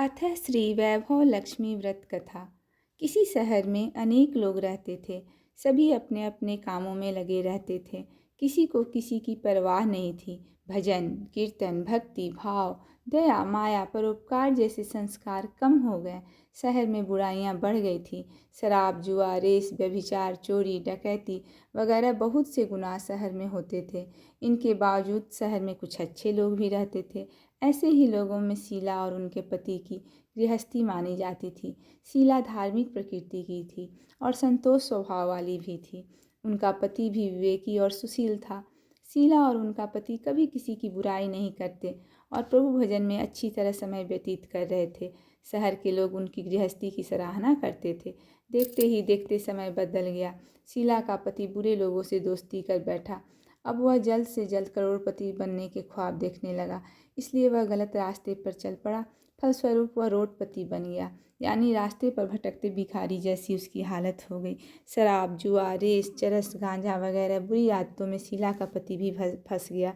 अथ श्री वैभव लक्ष्मी व्रत कथा। किसी शहर में अनेक लोग रहते थे। सभी अपने अपने कामों में लगे रहते थे। किसी को किसी की परवाह नहीं थी। भजन कीर्तन भक्ति भाव दया माया परोपकार जैसे संस्कार कम हो गए। शहर में बुराइयां बढ़ गई थी। शराब जुआ रेस व्यभिचार चोरी डकैती वगैरह बहुत से गुनाह शहर में होते थे। इनके बावजूद शहर में कुछ अच्छे लोग भी रहते थे। ऐसे ही लोगों में शीला और उनके पति की गृहस्थी मानी जाती थी। शीला धार्मिक प्रकृति की थी और संतोष स्वभाव वाली भी थी। उनका पति भी विवेकी और सुशील था। शीला और उनका पति कभी किसी की बुराई नहीं करते और प्रभु भजन में अच्छी तरह समय व्यतीत कर रहे थे। शहर के लोग उनकी गृहस्थी की सराहना करते थे। देखते ही देखते समय बदल गया। शीला का पति बुरे लोगों से दोस्ती कर बैठा। अब वह जल्द से जल्द करोड़पति बनने के ख्वाब देखने लगा, इसलिए वह गलत रास्ते पर चल पड़ा। फलस्वरूप वह रोडपति बन गया, यानी रास्ते पर भटकते भिखारी जैसी उसकी हालत हो गई। शराब जुआ रेस चरस गांजा वगैरह बुरी आदतों में शीला का पति भी फंस गया।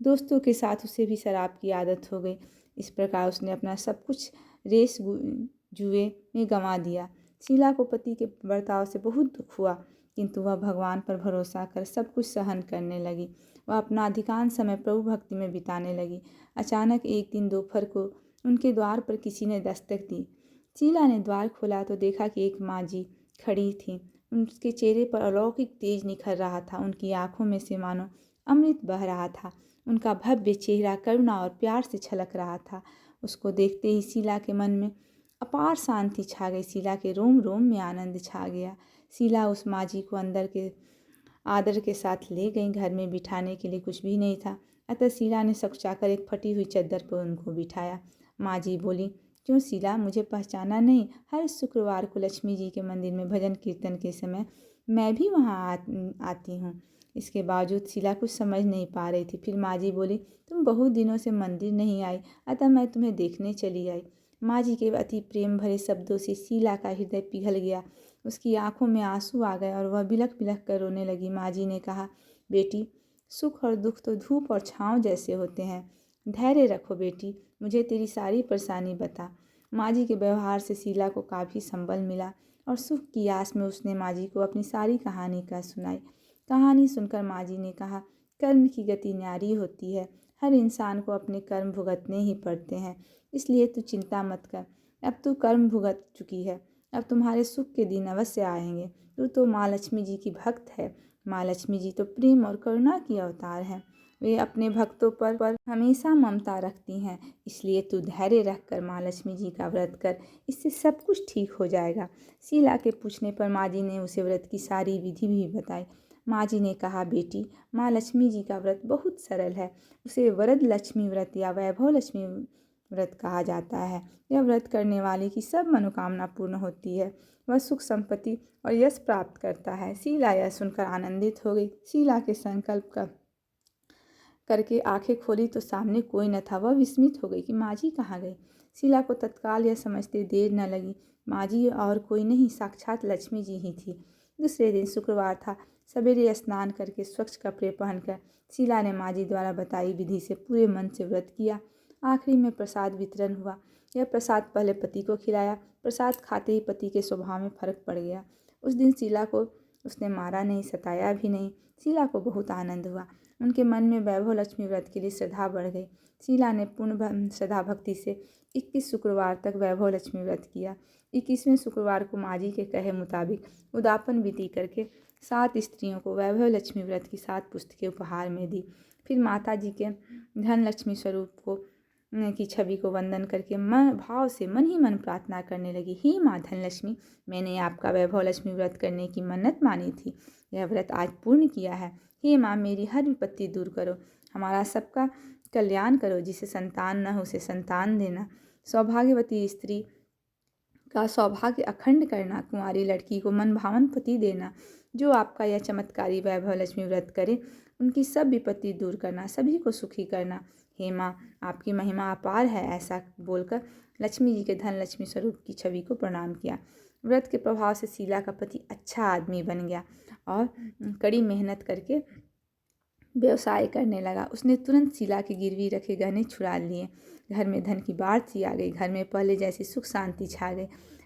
दोस्तों के साथ उसे भी शराब की आदत हो गई। इस प्रकार उसने अपना सब कुछ रेस जुए में गंवा दिया। शीला को पति के बर्ताव से बहुत दुख हुआ, किंतु वह भगवान पर भरोसा कर सब कुछ सहन करने लगी। वह अपना अधिकांश समय प्रभु भक्ति में बिताने लगी। अचानक एक दिन दोपहर को उनके द्वार पर किसी ने दस्तक दी। शीला ने द्वार खोला तो देखा कि एक माँ जी खड़ी थी। उनके चेहरे पर अलौकिक तेज निखर रहा था। उनकी आंखों में से मानो अमृत बह रहा था। उनका भव्य चेहरा करुणा और प्यार से छलक रहा था। उसको देखते ही शीला के मन में अपार शांति छा गई। शीला के रोम रोम में आनंद छा गया। शीला उस माँ जी को अंदर के आदर के साथ ले गई। घर में बिठाने के लिए कुछ भी नहीं था, अतः शीला ने सकुचाकर एक फटी हुई चद्दर पर उनको बिठाया। माँ जी बोली, क्यों शीला, मुझे पहचाना नहीं? हर शुक्रवार को लक्ष्मी जी के मंदिर में भजन कीर्तन के समय मैं भी वहाँ आती हूँ। इसके बावजूद शीला कुछ समझ नहीं पा रही थी। फिर माँ जी बोली, तुम बहुत दिनों से मंदिर नहीं आई, अतः मैं तुम्हें देखने चली आई। माँ जी के अति प्रेम भरे शब्दों से शीला का हृदय पिघल गया। उसकी आंखों में आंसू आ गए और वह बिलख बिलख कर रोने लगी। माँ जी ने कहा, बेटी, सुख और दुख तो धूप और छाँव जैसे होते हैं। धैर्य रखो बेटी, मुझे तेरी सारी परेशानी बता। माँ जी के व्यवहार से शीला को काफ़ी संबल मिला और सुख की आस में उसने माँ जी को अपनी सारी कहानी का सुनाई। कहानी सुनकर माँ जी ने कहा, कर्म की गति न्यारी होती है। हर इंसान को अपने कर्म भुगतने ही पड़ते हैं, इसलिए तू चिंता मत कर। अब तू कर्म भुगत चुकी है, अब तुम्हारे सुख के दिन अवश्य आएंगे। तू तो माँ लक्ष्मी जी की भक्त है। माँ लक्ष्मी जी तो प्रेम और करुणा की अवतार हैं। वे अपने भक्तों पर हमेशा ममता रखती हैं। इसलिए तू धैर्य रखकर माँ लक्ष्मी जी का व्रत कर, इससे सब कुछ ठीक हो जाएगा। शीला के पूछने पर माँ जी ने उसे व्रत की सारी विधि भी बताई। माँ जी ने कहा, बेटी, माँ लक्ष्मी जी का व्रत बहुत सरल है। उसे वरद लक्ष्मी व्रत या वैभव लक्ष्मी व्रत कहा जाता है। यह व्रत करने वाले की सब मनोकामना पूर्ण होती है। वह सुख संपत्ति और यश प्राप्त करता है। शीला यह सुनकर आनंदित हो गई। शीला के संकल्प का करके आंखें खोली तो सामने कोई न था। वह विस्मित हो गई कि माँ जी कहाँ गई। शीला को तत्काल यह समझते देर न लगी, माँ जी और कोई नहीं, साक्षात लक्ष्मी जी ही थी। दूसरे दिन शुक्रवार था। सवेरे स्नान करके स्वच्छ कपड़े पहनकर शीला ने माँ जी द्वारा बताई विधि से पूरे मन से व्रत किया। आखिरी में प्रसाद वितरण हुआ। यह प्रसाद पहले पति को खिलाया। प्रसाद खाते ही पति के स्वभाव में फर्क पड़ गया। उस दिन शीला को उसने मारा नहीं, सताया भी नहीं। शीला को बहुत आनंद हुआ। उनके मन में वैभव लक्ष्मी व्रत के लिए श्रद्धा बढ़ गई। शीला ने पूर्ण श्रद्धा भक्ति से 21 शुक्रवार तक वैभव लक्ष्मी व्रत किया। 21वें शुक्रवार को माँ जी के कहे मुताबिक उद्यापन विधि करके 7 स्त्रियों को वैभव लक्ष्मी व्रत की 7 पुस्तकें उपहार में दी। फिर माता जी के धन लक्ष्मी स्वरूप की छवि को वंदन करके मन भाव से मन ही मन प्रार्थना करने लगी, हे माँ धन लक्ष्मी, मैंने आपका वैभव लक्ष्मी व्रत करने की मन्नत मानी थी। यह व्रत आज पूर्ण किया है। हे माँ, मेरी हर विपत्ति दूर करो, हमारा सबका कल्याण करो। जिसे संतान न हो उसे संतान देना, सौभाग्यवती स्त्री का सौभाग्य अखंड करना, कुंवारी लड़की को मन भावन पति देना। जो आपका यह चमत्कारी वैभव लक्ष्मी व्रत करे उनकी सब विपत्ति दूर करना, सभी को सुखी करना। हे माँ, आपकी महिमा अपार है। ऐसा बोलकर लक्ष्मी जी के धन लक्ष्मी स्वरूप की छवि को प्रणाम किया। व्रत के प्रभाव से शीला का पति अच्छा आदमी बन गया और कड़ी मेहनत करके व्यवसाय करने लगा। उसने तुरंत शीला के गिरवी रखे गहने छुड़ा लिए। घर में धन की बाढ़ सी आ गई। घर में पहले जैसी सुख शांति छा गई।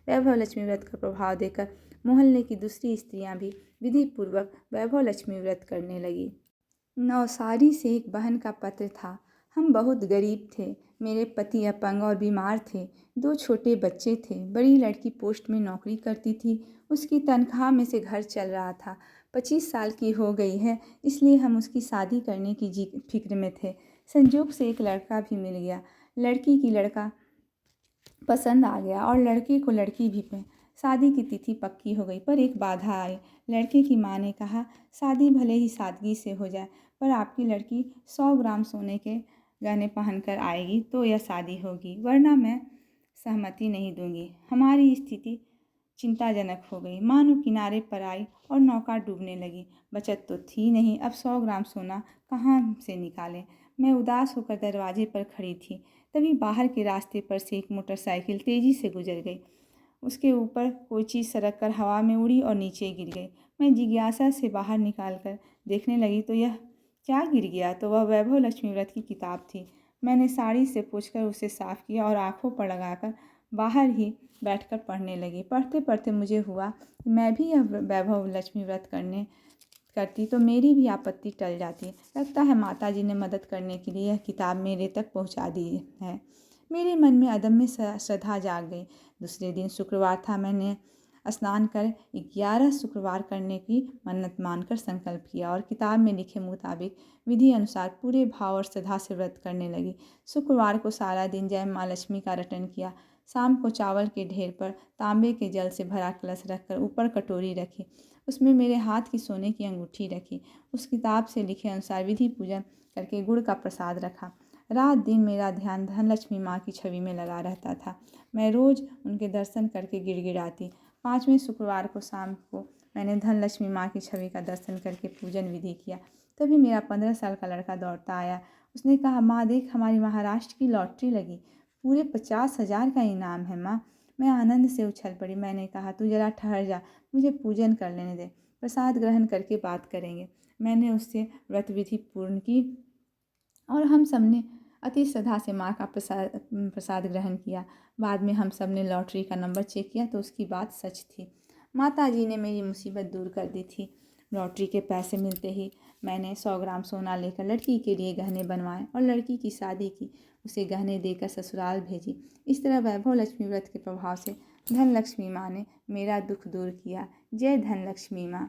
वैभव लक्ष्मी व्रत का प्रभाव देखकर मोहल्ले की दूसरी स्त्रियां भी विधिपूर्वक वैभव लक्ष्मी व्रत करने लगी। नवसारी से एक बहन का पत्र था। हम बहुत गरीब थे। मेरे पति अपंग और बीमार थे। 2 छोटे बच्चे थे। बड़ी लड़की पोस्ट में नौकरी करती थी। उसकी तनख्वाह में से घर चल रहा था। 25 साल की हो गई है, इसलिए हम उसकी शादी करने की फिक्र में थे। संयोग से एक लड़का भी मिल गया। लड़की की लड़का पसंद आ गया और लड़के को लड़की भी पे शादी की तिथि पक्की हो गई। पर एक बाधा आई। लड़के की माँ ने कहा, शादी भले ही सादगी से हो जाए, पर आपकी लड़की 100 ग्राम सोने के गहने पहनकर आएगी तो यह शादी होगी, वरना मैं सहमति नहीं दूंगी। हमारी स्थिति चिंताजनक हो गई। मानो किनारे पर आई और नौका डूबने लगी। बचत तो थी नहीं, अब 100 ग्राम सोना कहाँ से निकालें। मैं उदास होकर दरवाजे पर खड़ी थी। तभी बाहर के रास्ते पर से एक मोटरसाइकिल तेजी से गुजर गई। उसके ऊपर कोई चीज़ सरक कर हवा में उड़ी और नीचे गिर गई। मैं जिज्ञासा से बाहर निकाल कर देखने लगी तो यह क्या गिर गया, तो वह वैभव लक्ष्मी व्रत की किताब थी। मैंने साड़ी से पोंछकर उसे साफ़ किया और आँखों पर लगाकर बाहर ही बैठकर पढ़ने लगी। पढ़ते पढ़ते मुझे हुआ कि मैं भी यह वैभव लक्ष्मी व्रत करती तो मेरी भी आपत्ति टल जाती। लगता है माताजी ने मदद करने के लिए यह किताब मेरे तक पहुंचा दी है। मेरे मन में अदम्य श्रद्धा जाग गई। दूसरे दिन शुक्रवार था। मैंने स्नान कर 11 शुक्रवार करने की मन्नत मानकर संकल्प किया और किताब में लिखे मुताबिक विधि अनुसार पूरे भाव और श्रद्धा से व्रत करने लगी। शुक्रवार को सारा दिन जय माँ लक्ष्मी का रटन किया। शाम को चावल के ढेर पर तांबे के जल से भरा कलश रखकर ऊपर कटोरी रखी। उसमें मेरे हाथ की सोने की अंगूठी रखी। उस किताब से लिखे अनुसार विधि पूजन करके गुड़ का प्रसाद रखा। रात दिन मेरा ध्यान धनलक्ष्मी माँ की छवि में लगा रहता था। मैं रोज़ उनके दर्शन करके गिड़गिड़ाती। 5वें शुक्रवार को शाम को मैंने धनलक्ष्मी माँ की छवि का दर्शन करके पूजन विधि किया। तभी मेरा 15 साल का लड़का दौड़ता आया। उसने कहा, माँ देख, हमारी महाराष्ट्र की लॉटरी लगी। पूरे 50,000 का इनाम है माँ। मैं आनंद से उछल पड़ी। मैंने कहा, तू जरा ठहर जा, मुझे पूजन कर लेने दे, प्रसाद ग्रहण करके बात करेंगे। मैंने उससे व्रत विधि पूर्ण की और हम सब ने अति श्रद्धा से माँ का प्रसाद ग्रहण किया। बाद में हम सब ने लॉटरी का नंबर चेक किया तो उसकी बात सच थी। माता जी ने मेरी मुसीबत दूर कर दी थी। लॉटरी के पैसे मिलते ही मैंने 100 ग्राम सोना लेकर लड़की के लिए गहने बनवाए और लड़की की शादी की। उसे गहने देकर ससुराल भेजी। इस तरह वैभव लक्ष्मी व्रत के प्रभाव से धन लक्ष्मी माँ ने मेरा दुख दूर किया। जय धन लक्ष्मी माँ।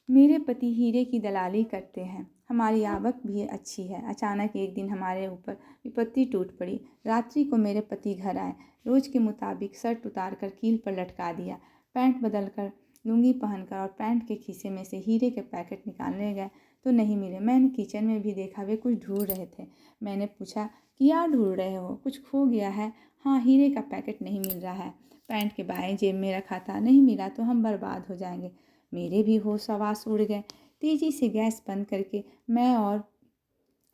मेरे पति हीरे की दलाली करते हैं। हमारी आवक भी अच्छी है। अचानक एक दिन हमारे ऊपर विपत्ति टूट पड़ी। रात्रि को मेरे पति घर आए। रोज के मुताबिक शर्ट उतार कर कील पर लटका दिया। पैंट बदल कर लुंगी पहनकर और पैंट के खीसे में से हीरे के पैकेट निकालने गए तो नहीं मिले। मैंने किचन में भी देखा, वे कुछ ढूंढ रहे थे। मैंने पूछा, क्या ढूंढ रहे हो? कुछ खो गया है? हाँ, हीरे का पैकेट नहीं मिल रहा है। पैंट के बाएं जेब में रखा था, नहीं मिला तो हम बर्बाद हो जाएंगे। मेरे भी होश हवास उड़ गए। तेजी से गैस बंद करके मैं और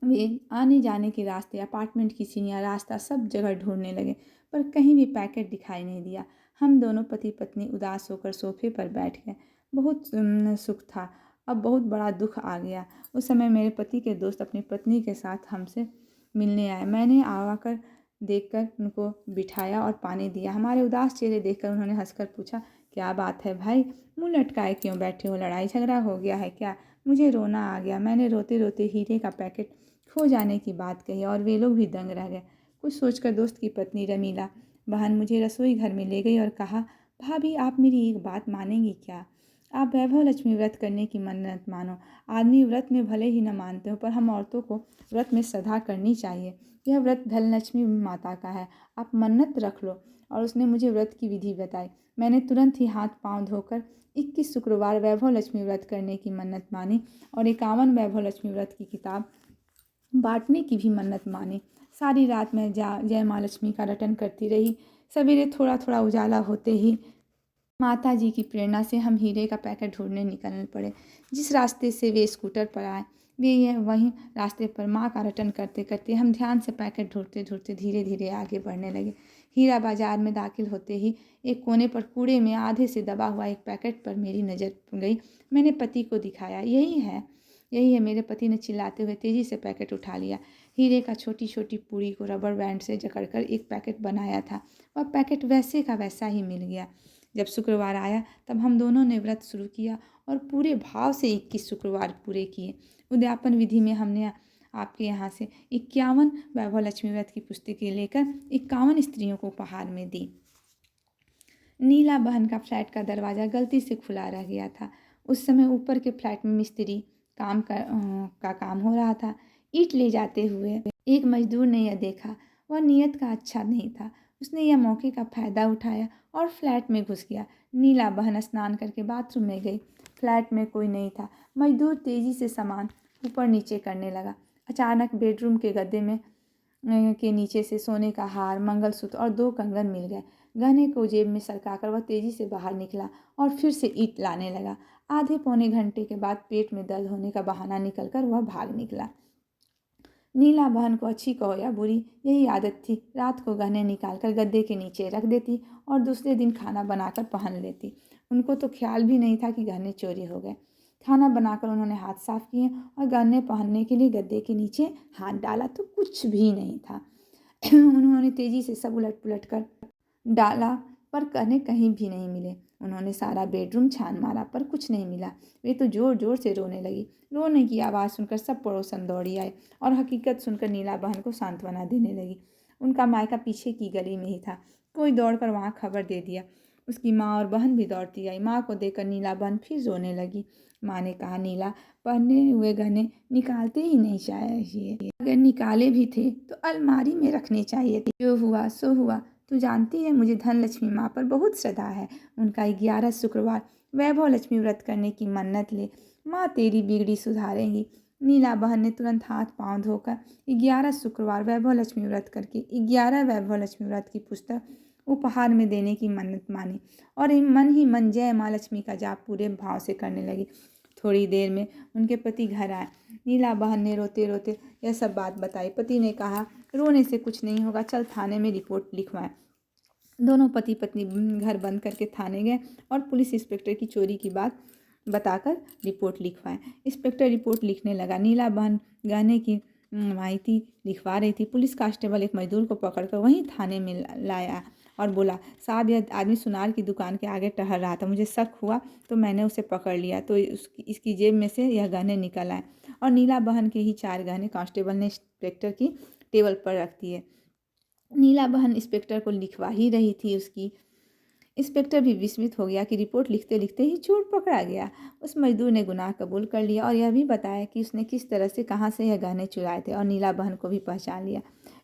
वे आने जाने के रास्ते, अपार्टमेंट की सीढ़ियाँ, रास्ता सब जगह ढूंढने लगे, पर कहीं भी पैकेट दिखाई नहीं दिया। हम दोनों पति पत्नी उदास होकर सोफे पर बैठ गए। बहुत सुख था, अब बहुत बड़ा दुख आ गया। उस समय मेरे पति के दोस्त अपनी पत्नी के साथ हमसे मिलने आए। मैंने आकर देखकर उनको बिठाया और पानी दिया। हमारे उदास चेहरे देखकर उन्होंने हंसकर पूछा, क्या बात है भाई, मुंह लटकाए क्यों बैठे हो? लड़ाई झगड़ा हो गया है क्या? मुझे रोना आ गया। मैंने रोते रोते हीरे का पैकेट खो जाने की बात कही और वे लोग भी दंग रह गए। कुछ सोचकर दोस्त की पत्नी रमीला बहन मुझे रसोई घर में ले गई और कहा, भाभी आप मेरी एक बात मानेंगी क्या? आप वैभव लक्ष्मी व्रत करने की मन्नत मानो। आदमी व्रत में भले ही न मानते हो, पर हम औरतों को व्रत में श्रद्धा करनी चाहिए। यह व्रत धन लक्ष्मी माता का है, आप मन्नत रख लो। और उसने मुझे व्रत की विधि बताई। मैंने तुरंत ही हाथ पांव धोकर 21 शुक्रवार वैभव लक्ष्मी व्रत करने की मन्नत मानी और 51 वैभव लक्ष्मी व्रत की किताब बांटने की भी मन्नत मानी। सारी रात मैं जय माँ लक्ष्मी का रटन करती रही। सवेरे थोड़ा थोड़ा उजाला होते ही माता जी की प्रेरणा से हम हीरे का पैकेट ढूंढने निकलने पड़े। जिस रास्ते से वे स्कूटर पर आए, वहीं रास्ते पर माँ का रटन करते करते हम ध्यान से पैकेट ढूंढते ढूंढते धीरे धीरे आगे बढ़ने लगे। हीरा बाजार में दाखिल होते ही एक कोने पर कूड़े में आधे से दबा हुआ एक पैकेट पर मेरी नज़र गई। मैंने पति को दिखाया, यही है। यही है। मेरे पति ने चिल्लाते हुए तेजी से पैकेट उठा लिया। हीरे का छोटी छोटी पूरी को रबर बैंड से जकड़कर एक पैकेट बनाया था। वह पैकेट वैसे का वैसा ही मिल गया। जब शुक्रवार आया तब हम दोनों ने व्रत शुरू किया और पूरे भाव से 21 शुक्रवार पूरे किए। उद्यापन विधि में हमने आपके यहाँ से 51 वैभव लक्ष्मी व्रत की पुस्तकें लेकर 51 स्त्रियों को उपहार में दी। नीला बहन का फ्लैट का दरवाज़ा गलती से खुला रह गया था। उस समय ऊपर के फ्लैट में मिस्त्री का काम हो रहा था। ईंट ले जाते हुए एक मजदूर ने यह देखा। वह नीयत का अच्छा नहीं था। उसने यह मौके का फ़ायदा उठाया और फ्लैट में घुस गया। नीला बहन स्नान करके बाथरूम में गई। फ्लैट में कोई नहीं था। मजदूर तेज़ी से सामान ऊपर नीचे करने लगा। अचानक बेडरूम के गद्दे में के नीचे से सोने का हार, मंगलसूत्र और 2 कंगन मिल गए। गहने को जेब में सरकाकर वह तेजी से बाहर निकला और फिर से ईंट लाने लगा। आधे पौने घंटे के बाद पेट में दर्द होने का बहाना निकलकर वह भाग निकला। नीला बहन को अच्छी कहो या बुरी, यही आदत थी। रात को गहने निकालकर गद्दे के नीचे रख देती और दूसरे दिन खाना बनाकर पहन लेती। उनको तो ख्याल भी नहीं था कि गहने चोरी हो गए। खाना बनाकर उन्होंने हाथ साफ किए और गहने पहनने के लिए गद्दे के नीचे हाथ डाला तो कुछ भी नहीं था। उन्होंने तेजी से सब उलट पुलट कर डाला पर गहने कहीं भी नहीं मिले। उन्होंने सारा बेडरूम छान मारा पर कुछ नहीं मिला। वे तो जोर जोर से रोने लगी। रोने की आवाज़ सुनकर सब पड़ोसन दौड़ी आए और हकीकत सुनकर नीला बहन को सांत्वना देने लगी। उनका मायका पीछे की गली में ही था। कोई दौड़कर वहाँ खबर दे दिया। उसकी माँ और बहन भी दौड़ती आई। माँ को देखकर नीला बहन फिर रोने लगी। माँ ने कहा, नीला, पहने हुए गहने निकालते ही नहीं चाहिए। अगर निकाले भी थे तो अलमारी में रखने चाहिए थे। जो हुआ सो हुआ। तू जानती है मुझे धन लक्ष्मी माँ पर बहुत श्रद्धा है। उनका 11 शुक्रवार वैभव लक्ष्मी व्रत करने की मन्नत ले, माँ तेरी बिगड़ी सुधारेंगी। नीला बहन ने तुरंत हाथ पांव धोकर 11 शुक्रवार वैभव लक्ष्मी व्रत करके 11 वैभव लक्ष्मी व्रत की पुस्तक उपहार में देने की मन्नत मानी और मन ही मन जय माँ लक्ष्मी का जाप पूरे भाव से करने लगी। थोड़ी देर में उनके पति घर आए। नीला बहन ने रोते रोते यह सब बात बताई। पति ने कहा, रोने से कुछ नहीं होगा, चल थाने में रिपोर्ट लिखवाएं। दोनों पति पत्नी घर बंद करके थाने गए और पुलिस इंस्पेक्टर की चोरी की बात बताकर रिपोर्ट लिखवाएं। इंस्पेक्टर रिपोर्ट लिखने लगा। नीला बहन गहने की माहिती लिखवा रही थी। पुलिस कांस्टेबल एक मजदूर को पकड़कर वहीं थाने में लाया और बोला, साहब, यह आदमी सुनार की दुकान के आगे टहल रहा था। मुझे शक हुआ तो मैंने उसे पकड़ लिया तो इसकी जेब में से यह गहने निकल आए और नीला बहन के ही 4 गहने कांस्टेबल ने इंस्पेक्टर की टेबल पर रख दिए। नीला बहन इंस्पेक्टर को लिखवा ही रही थी उसकी। इंस्पेक्टर भी विस्मित हो गया कि रिपोर्ट लिखते लिखते ही चोर पकड़ा गया। उस मजदूर ने गुनाह कबूल कर लिया और यह भी बताया कि उसने किस तरह से कहाँ से यह गहने चुराए थे और नीला बहन को भी पहचान लिया।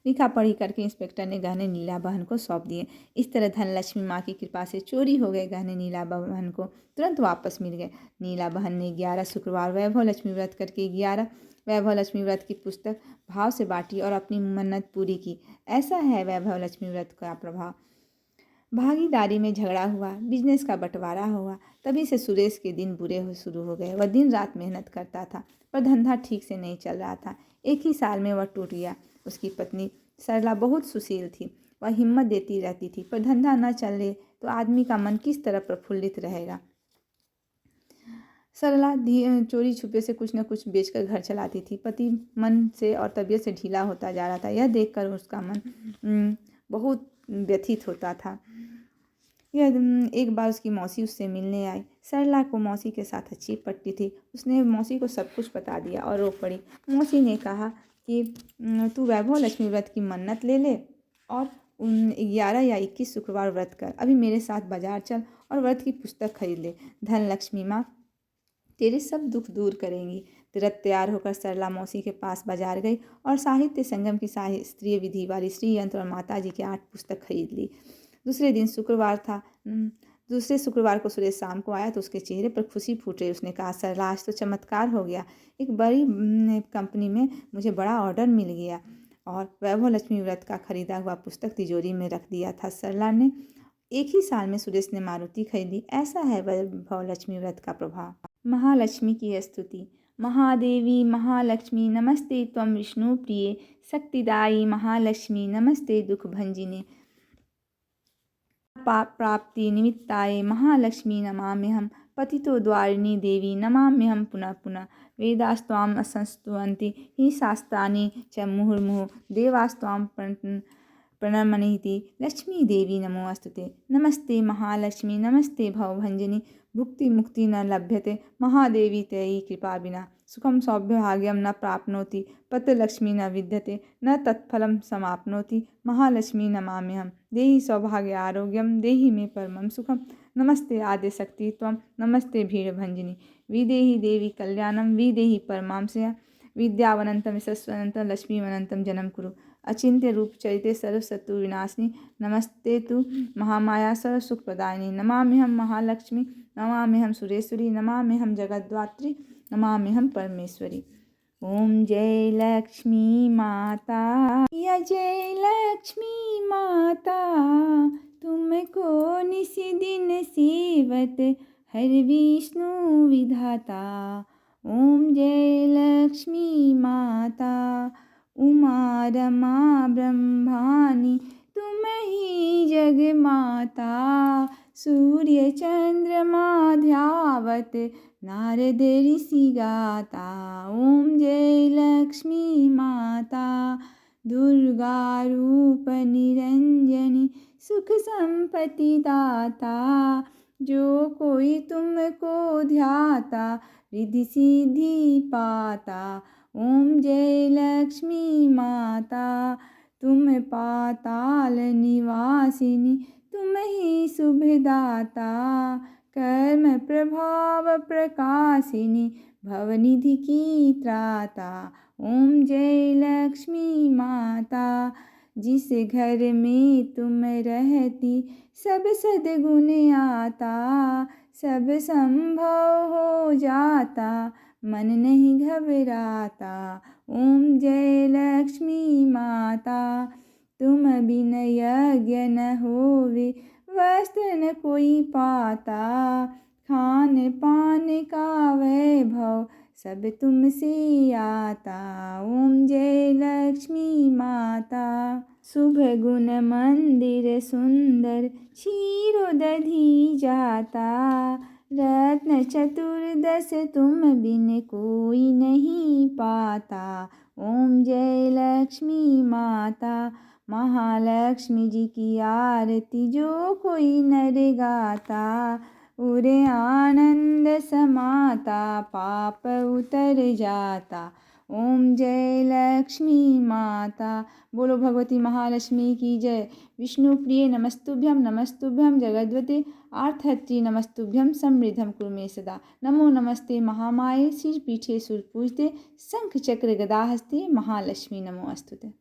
लिखा पढ़ी करके इंस्पेक्टर ने गहने नीला बहन को सौंप दिए। इस तरह धन लक्ष्मी माँ की कृपा से चोरी हो गए गहने नीला बहन को तुरंत वापस मिल गए। नीला बहन ने 11 शुक्रवार वैभव लक्ष्मी व्रत करके 11 वैभव लक्ष्मी व्रत की पुस्तक भाव से बांटी और अपनी मन्नत पूरी की। ऐसा है वैभव लक्ष्मी व्रत का प्रभाव। भागीदारी में झगड़ा हुआ, बिजनेस का बंटवारा हुआ। तभी से सुरेश के दिन बुरे शुरू हो गए। वह दिन रात मेहनत करता था पर धंधा ठीक से नहीं चल रहा था। एक ही साल में वह टूट गया। उसकी पत्नी सरला बहुत सुशील थी। वह हिम्मत देती रहती थी पर धंधा न चले तो आदमी का मन किस तरह प्रफुल्लित रहेगा। सरला चोरी छुपे से कुछ न कुछ बेचकर घर चलाती थी। पति मन से और तबीयत से ढीला होता जा रहा था। यह देखकर उसका मन बहुत व्यथित होता था। यह एक बार उसकी मौसी उससे मिलने आई। सरला को मौसी के साथ अच्छी पटती थी। उसने मौसी को सब कुछ बता दिया और रो पड़ी। मौसी ने कहा कि तू वैभव लक्ष्मी व्रत की मन्नत ले ले और 11 या 21 शुक्रवार व्रत कर। अभी मेरे साथ बाजार चल और व्रत की पुस्तक खरीद ले। धन लक्ष्मी माँ तेरे सब दुख दूर करेंगी। तुरंत तैयार होकर सरला मौसी के पास बाजार गई और साहित्य संगम की शास्त्रीय विधि वाली श्री यंत्र और माता जी की 8 पुस्तक खरीद ली। दूसरे दिन शुक्रवार था। दूसरे शुक्रवार को सुरेश शाम को आया तो उसके चेहरे पर खुशी फूट रही। उसने कहा, सरला, आज तो चमत्कार हो गया। एक बड़ी कंपनी में मुझे बड़ा ऑर्डर मिल गया और वैभव लक्ष्मी व्रत का खरीदा हुआ पुस्तक तिजोरी में रख दिया था। सरला ने एक ही साल में सुरेश ने मारुति खरीदी। ऐसा है वैभव लक्ष्मी व्रत का प्रभाव। महालक्ष्मी की स्तुति। महादेवी महालक्ष्मी नमस्ते त्वं विष्णु प्रिये शक्तिदायी महालक्ष्मी नमस्ते दुख भंजिने प्राप्ति निमित्ताय महालक्ष्मी नमाम्यहम् पतितो द्वारिणी देवी नमाम्यहं पुनः पुनः। वेदास्त्वां संस्तुवन्ति हि शास्त्राणि च मुहुर्मुहुः देवास्त्वां प्रणमन्ति लक्ष्मी देवी नमोऽस्तुते। नमस्ते महालक्ष्मी नमस्ते भवभञ्जनी भुक्ति मुक्ति न लभ्यते महादेवी तयि कृपा विना। सुखं सौभाग्यं न प्राप्नोति पत्रलक्ष्मी न विद्यते न तत्फलं समाप्नोति महालक्ष्मी नमाम्यहं। देहि सौभाग्य आरोग्यं देहि मे परमं सुखं। नमस्ते आद्यशक्ति त्वं नमस्ते भीडभञ्जनी विदेहि देवी कल्याणं विदेहि परमांशया विद्यावनन्तं यशस्वनन्तं लक्ष्मीवनन्तं जनं कुरु। अचिन्त्य रूप चरिते सर्वशत्रु विनाशिनी नमस्ते तु महामाया सर्वसुखप्रदायिनी। नमाम्यहं महालक्ष्मी नमाम्यहं सुरेश्वरी नमाम्यहं जगद्धात्री नमाम्यहं परमेश्वरी। ओम जय लक्ष्मी माता या जय लक्ष्मी माता तुमको निसी दिन सेवत हर विष्णु विधाता। ओम जय लक्ष्मी माता उमा रमा ब्रह्माणि तुम ही जग माता। सूर्य चंद्रमा ध्यावत नारद ऋषि गाता। ओम जय लक्ष्मी माता दुर्गा रूप निरंजनी सुख संपत्ति दाता। जो कोई तुमको ध्याता रिद्धि सिद्धि पाता। ओम जय लक्ष्मी माता तुम पाताल निवासिनी तुम ही शुभदाता। कर्म प्रभाव प्रकाशिनी भवनिधि की त्राता। ओम जय लक्ष्मी माता जिस घर में तुम रहती सब सद्गुण आता। सब संभव हो जाता मन नहीं घबराता। ओम जय लक्ष्मी माता तुम बिन यज्ञ न होवे वस्त्र न कोई पाता। खान पान का वैभव सब तुमसे आता। ओम जय लक्ष्मी माता शुभ गुण मंदिर सुंदर क्षीरो दधी जाता। रत्न चतुर्दश तुम बिन कोई नहीं पाता। ओम जय लक्ष्मी माता महालक्ष्मी जी की आरती जो कोई नर गाता। उरे आनंद समाता पाप उतर जाता। ओम जय लक्ष्मी माता बोलो भगवती महालक्ष्मी की जय। विष्णु प्रिय नमस्तुभ्यं जगद्वते आर्थहत्री नमस्तुभ्यं समृद्धं कुरु मे सदा। नमो नमस्ते महामाये सिर पीठे सुर पूजते शंख चक्र गदा हस्ते महालक्ष्मी नमो अस्तुते।